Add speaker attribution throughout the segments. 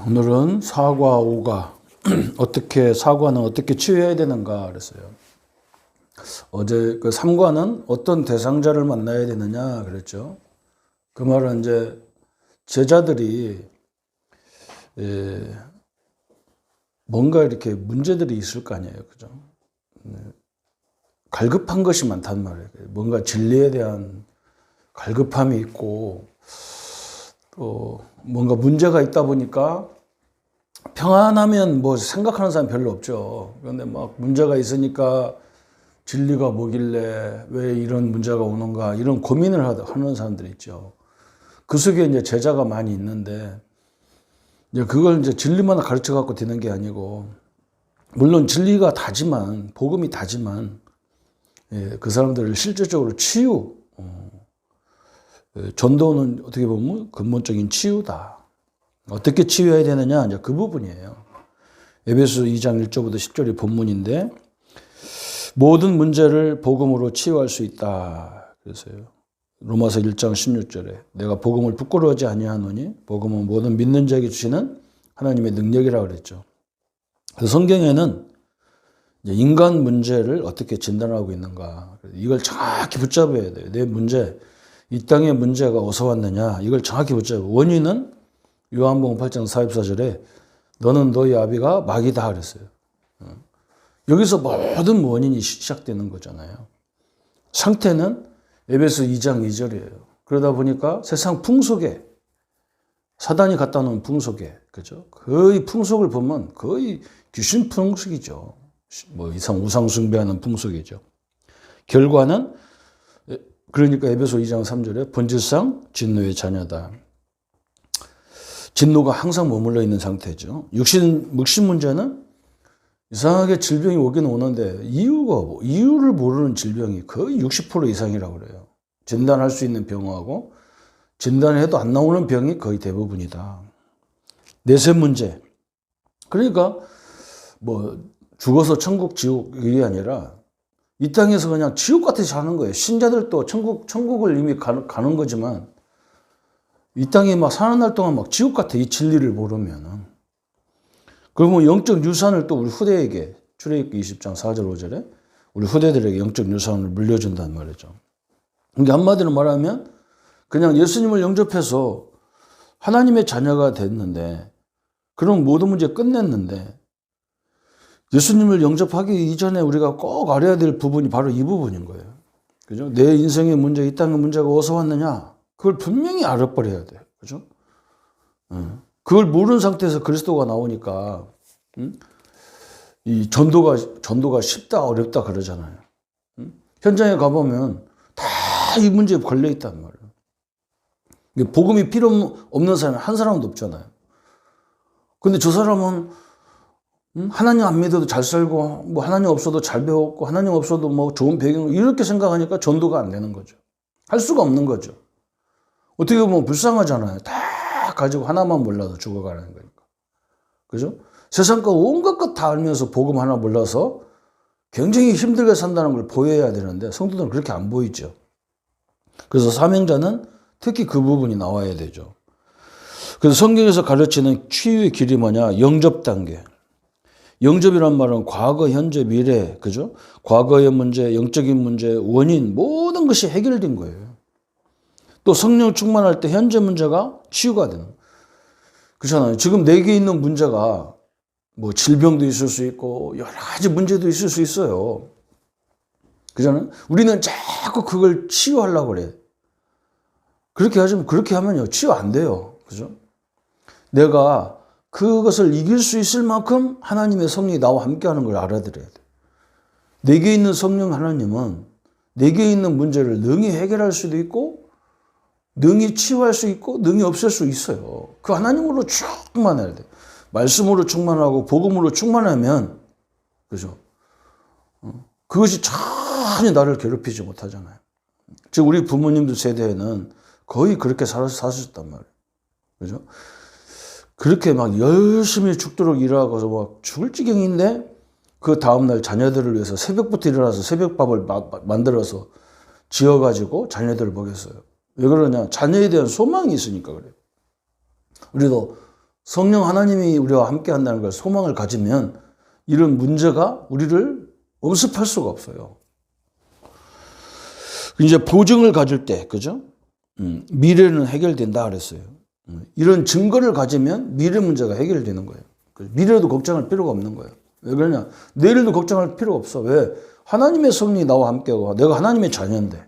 Speaker 1: 오늘은 사과, 오가 사과는 어떻게 치유해야 되는가 그랬어요. 어제 그 삼과는 어떤 대상자를 만나야 되느냐 그랬죠. 그 말은 이제 제자들이 뭔가 이렇게 문제들이 있을 거 아니에요. 그죠? 갈급한 것이 많단 말이에요. 뭔가 진리에 대한 갈급함이 있고 또 뭔가 문제가 있다 보니까 평안하면 뭐 생각하는 사람 별로 없죠. 그런데 막 문제가 있으니까 진리가 뭐길래 왜 이런 문제가 오는가 이런 고민을 하는 사람들이 있죠. 그 속에 이제 제자가 많이 있는데 이제 그걸 이제 진리만 가르쳐 갖고 되는 게 아니고 물론 진리가 다지만 복음이 다지만 그 사람들을 실질적으로 전도는 어떻게 보면 근본적인 치유다. 어떻게 치유해야 되느냐 이제 그 부분이에요. 에베소 2장 1절부터 10절이 본문인데 모든 문제를 복음으로 치유할 수 있다. 그래서요. 로마서 1장 16절에 내가 복음을 부끄러워하지 아니하노니 복음은 모든 믿는 자에게 주시는 하나님의 능력이라고 그랬죠. 그래서 성경에는 이제 인간 문제를 어떻게 진단하고 있는가. 이걸 정확히 붙잡아야 돼요. 내 문제, 이 땅의 문제가 어디서 왔느냐. 이걸 정확히 붙잡아요. 원인은 요한복음 8장 44절에 너는 너희 아비가 마귀다 그랬어요. 여기서 모든 원인이 시작되는 거잖아요. 상태는 에베소 2장 2절이에요. 그러다 보니까 세상 풍속에 사단이 갖다 놓은 풍속에 그죠? 거의 풍속을 보면 거의 귀신 풍속이죠. 뭐 이상 우상 숭배하는 풍속이죠. 결과는 그러니까 에베소 2장 3절에 본질상 진노의 자녀다. 진노가 항상 머물러 있는 상태죠. 육신 문제는 이상하게 질병이 오긴 오는데 이유를 모르는 질병이 거의 60% 이상이라고 그래요. 진단할 수 있는 병하고 진단해도 안 나오는 병이 거의 대부분이다. 내세 문제. 그러니까 뭐 죽어서 천국 지옥이 아니라 이 땅에서 그냥 지옥 같이 사는 거예요. 신자들도 천국을 이미 가는 거지만 이 땅에 막 사는 날 동안 막 지옥 같아. 이 진리를 모르면은. 그러면 영적 유산을 또 우리 후대에게 출애굽기 20장 4절 5절에 우리 후대들에게 영적 유산을 물려준다는 말이죠. 그러니까 한마디로 말하면 그냥 예수님을 영접해서 하나님의 자녀가 됐는데 그런 모든 문제 끝냈는데 예수님을 영접하기 이전에 우리가 꼭 알아야 될 부분이 바로 이 부분인 거예요. 그죠? 내 인생의 문제, 이 땅의 문제가 어디서 왔느냐? 그걸 분명히 알아버려야 돼요. 그죠? 그걸 모르는 상태에서 그리스도가 나오니까, 이 전도가 쉽다, 어렵다 그러잖아요. 현장에 가보면 다 이 문제에 걸려있단 말이에요. 복음이 필요 없는 사람이 한 사람도 없잖아요. 근데 저 사람은 하나님 안 믿어도 잘 살고, 뭐 하나님 없어도 잘 배웠고, 하나님 없어도 뭐 좋은 배경, 이렇게 생각하니까 전도가 안 되는 거죠. 할 수가 없는 거죠. 어떻게 보면 불쌍하잖아요. 다 가지고 하나만 몰라도 죽어가는 거니까. 그죠? 세상 거 온갖 것 다 알면서 복음 하나 몰라서 굉장히 힘들게 산다는 걸 보여야 되는데 성도들은 그렇게 안 보이죠. 그래서 사명자는 특히 그 부분이 나와야 되죠. 그래서 성경에서 가르치는 치유의 길이 뭐냐? 영접 단계. 영접이란 말은 과거, 현재, 미래, 그죠? 과거의 문제, 영적인 문제, 원인, 모든 것이 해결된 거예요. 또 성령 충만할 때 현재 문제가 치유가 되는 거예요. 그렇잖아요. 지금 내게 있는 문제가 뭐 질병도 있을 수 있고 여러 가지 문제도 있을 수 있어요. 그잖아요. 우리는 자꾸 그걸 치유하려고 그래. 그렇게 하면요. 치유 안 돼요. 그죠? 내가 그것을 이길 수 있을 만큼 하나님의 성령이 나와 함께 하는 걸 알아들어야 돼. 내게 있는 성령 하나님은 내게 있는 문제를 능히 해결할 수도 있고 능히 치유할 수 있고 능히 없앨 수 있어요. 그 하나님으로 충만해야 돼. 말씀으로 충만하고 복음으로 충만하면 그죠? 그것이 전혀 나를 괴롭히지 못하잖아요. 즉 우리 부모님들 세대에는 거의 그렇게 사셨단 말이에요. 그죠? 그렇게 막 열심히 죽도록 일하고서 막 죽을 지경인데 그 다음날 자녀들을 위해서 새벽부터 일어나서 새벽밥을 만들어서 지어가지고 자녀들을 먹였어요. 왜 그러냐? 자녀에 대한 소망이 있으니까 그래요. 우리도 성령 하나님이 우리와 함께 한다는 걸 소망을 가지면 이런 문제가 우리를 엄습할 수가 없어요. 이제 보증을 가질 때, 그죠? 미래는 해결된다 그랬어요. 이런 증거를 가지면 미래 문제가 해결되는 거예요. 미래도 걱정할 필요가 없는 거예요. 왜 그러냐? 내일도 걱정할 필요가 없어. 왜? 하나님의 성령이 나와 함께하고 내가 하나님의 자녀인데,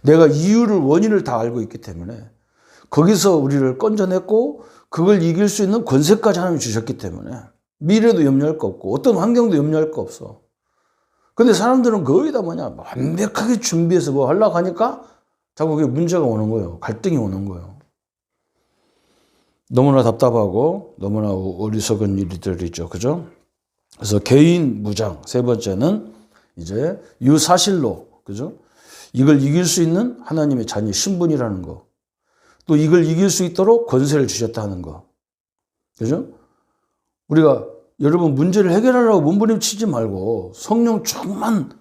Speaker 1: 내가 이유를, 원인을 다 알고 있기 때문에 거기서 우리를 건져냈고 그걸 이길 수 있는 권세까지 하나님이 주셨기 때문에 미래도 염려할 거 없고 어떤 환경도 염려할 거 없어. 근데 사람들은 거의 다 뭐냐, 완벽하게 준비해서 뭐 하려고 하니까 자꾸 그게 문제가 오는 거예요. 갈등이 오는 거예요. 너무나 답답하고 너무나 어리석은 일들이죠. 그죠? 그래서 개인 무장. 세 번째는 이제 유사실로, 그죠? 이걸 이길 수 있는 하나님의 자녀 신분이라는 거. 또 이걸 이길 수 있도록 권세를 주셨다는 거. 그죠? 우리가 여러분 문제를 해결하려고 몸부림치지 말고 성령 충만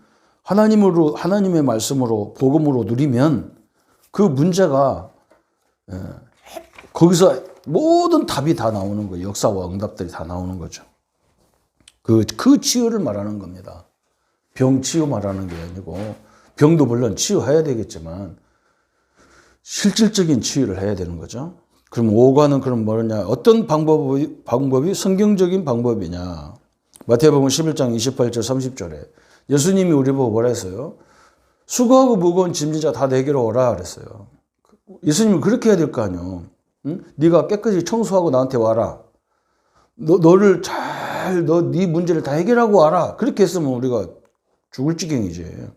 Speaker 1: 하나님으로, 하나님의 말씀으로, 복음으로 누리면 그 문제가 거기서 모든 답이 다 나오는 거예요. 역사와 응답들이 다 나오는 거죠. 그 치유를 말하는 겁니다. 병 치유 말하는 게 아니고, 병도 물론 치유해야 되겠지만 실질적인 치유를 해야 되는 거죠. 그럼 5과는 그럼 뭐냐? 어떤 방법이 성경적인 방법이냐? 마태복음 11장 28절 30절에 예수님이 우리 보고 뭐라 했어요? 수고하고 무거운 짐진 다 내게로 오라 그랬어요. 예수님은 그렇게 해야 될 거 아니에요. 응? 네가 깨끗이 청소하고 나한테 와라. 네 문제를 다 해결하고 와라. 그렇게 했으면 우리가 죽을 지경이지.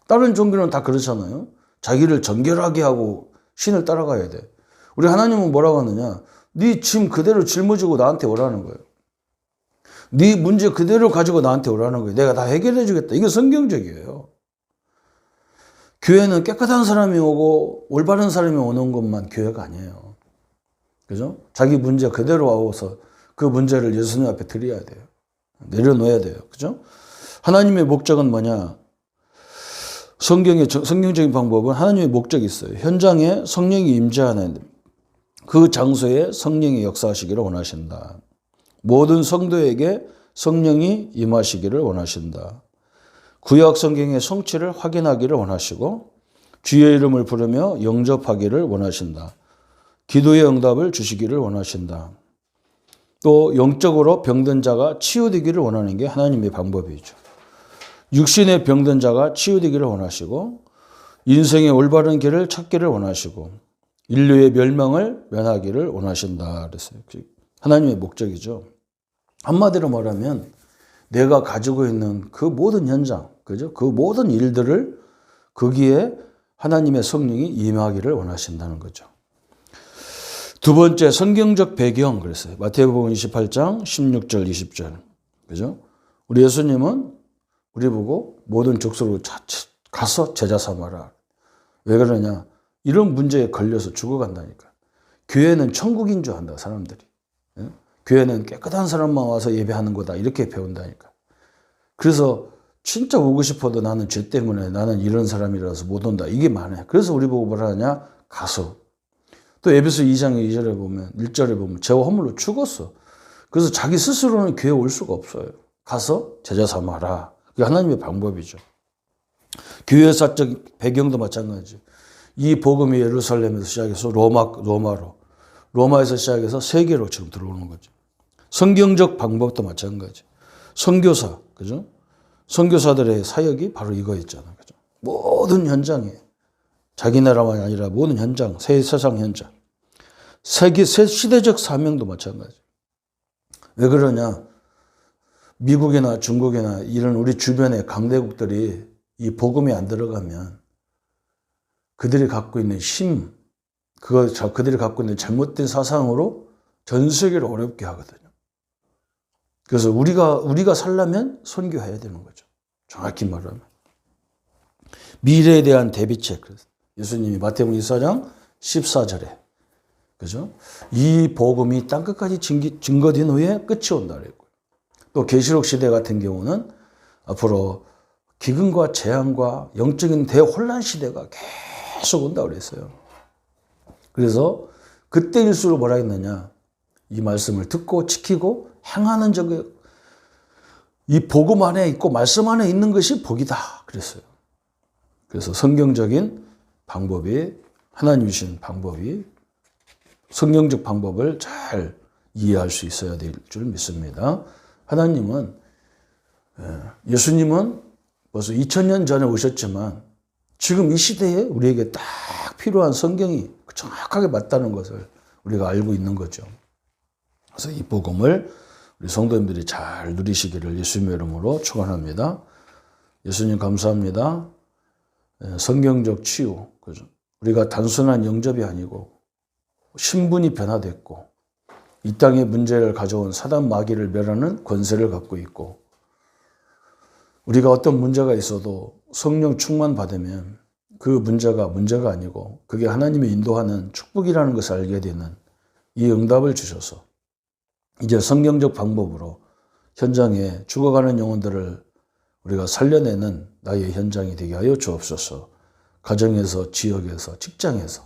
Speaker 1: 다른 종교는 다 그렇잖아요. 자기를 정결하게 하고 신을 따라가야 돼. 우리 하나님은 뭐라고 하느냐? 네 짐 그대로 짊어지고 나한테 오라는 거예요. 네 문제 그대로 가지고 나한테 오라는 거예요. 내가 다 해결해 주겠다. 이게 성경적이에요. 교회는 깨끗한 사람이 오고 올바른 사람이 오는 것만 교회가 아니에요. 그죠? 자기 문제 그대로 와서 그 문제를 예수님 앞에 드려야 돼요. 내려놓아야 돼요. 그죠? 하나님의 목적은 뭐냐? 성경적인 방법은 하나님의 목적이 있어요. 현장에 성령이 임재하는 그 장소에 성령이 역사하시기를 원하신다. 모든 성도에게 성령이 임하시기를 원하신다. 구약 성경의 성취를 확인하기를 원하시고 주의 이름을 부르며 영접하기를 원하신다. 기도의 응답을 주시기를 원하신다. 또 영적으로 병든 자가 치유되기를 원하는 게 하나님의 방법이죠. 육신의 병든 자가 치유되기를 원하시고 인생의 올바른 길을 찾기를 원하시고 인류의 멸망을 면하기를 원하신다 그랬어요. 하나님의 목적이죠. 한마디로 말하면 내가 가지고 있는 그 모든 현장, 그죠? 그 모든 일들을 거기에 하나님의 성령이 임하기를 원하신다는 거죠. 두 번째 성경적 배경 그랬어요. 마태복음 28장 16절 20절. 그죠? 우리 예수님은 우리 보고 모든 족속으로 가서 제자 삼아라. 왜 그러냐? 이런 문제에 걸려서 죽어간다니까. 교회는 천국인 줄 안다, 사람들이. 교회는 깨끗한 사람만 와서 예배하는 거다. 이렇게 배운다니까. 그래서 진짜 오고 싶어도 나는 죄 때문에 나는 이런 사람이라서 못 온다. 이게 많아요. 그래서 우리 보고 뭐라 하냐? 가서. 또 에베소 2장 2절에 보면, 1절에 보면 죄와 허물로 죽었어. 그래서 자기 스스로는 교회에 올 수가 없어요. 가서 제자 삼아라. 그게 하나님의 방법이죠. 교회사적 배경도 마찬가지. 이 복음이 예루살렘에서 시작해서 로마에서 시작해서 세계로 지금 들어오는 거죠. 성경적 방법도 마찬가지. 선교사, 그죠? 선교사들의 사역이 바로 이거였잖아요. 그죠? 모든 현장에 자기 나라만이 아니라 모든 현장, 세상 현장. 시대적 사명도 마찬가지. 왜 그러냐? 미국이나 중국이나 이런 우리 주변의 강대국들이 이 복음이 안 들어가면 그들이 갖고 있는 그들이 갖고 있는 잘못된 사상으로 전 세계를 어렵게 하거든요. 그래서 우리가 살려면 선교해야 되는 거죠. 정확히 말하면. 미래에 대한 대비책. 예수님이 마태복음 24장 14절에. 그죠? 이 복음이 땅끝까지 증거된 후에 끝이 온다 그랬고요. 또 계시록 시대 같은 경우는 앞으로 기근과 재앙과 영적인 대혼란 시대가 계속 온다 그랬어요. 그래서 그때일수록 뭐라 했느냐? 이 말씀을 듣고 지키고 행하는 적이 이 복음 안에 있고 말씀 안에 있는 것이 복이다 그랬어요. 그래서 성경적인 방법이 하나님 주신 방법이 성경적 방법을 잘 이해할 수 있어야 될 줄 믿습니다. 하나님은 예수님은 벌써 2000년 전에 오셨지만 지금 이 시대에 우리에게 딱 필요한 성경이 정확하게 맞다는 것을 우리가 알고 있는 거죠. 그래서 이 복음을 우리 성도님들이 잘 누리시기를 예수님의 이름으로 축원합니다. 예수님 감사합니다. 성경적 치유, 우리가 단순한 영접이 아니고 신분이 변화됐고 이 땅의 문제를 가져온 사단 마귀를 멸하는 권세를 갖고 있고 우리가 어떤 문제가 있어도 성령 충만 받으면 그 문제가 아니고 그게 하나님이 인도하는 축복이라는 것을 알게 되는 이 응답을 주셔서 이제 성경적 방법으로 현장에 죽어가는 영혼들을 우리가 살려내는 나의 현장이 되게 하여 주옵소서. 가정에서, 지역에서, 직장에서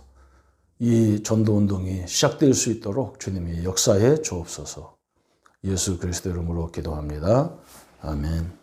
Speaker 1: 이 전도운동이 시작될 수 있도록 주님이 역사해 주옵소서. 예수 그리스도 이름으로 기도합니다. 아멘.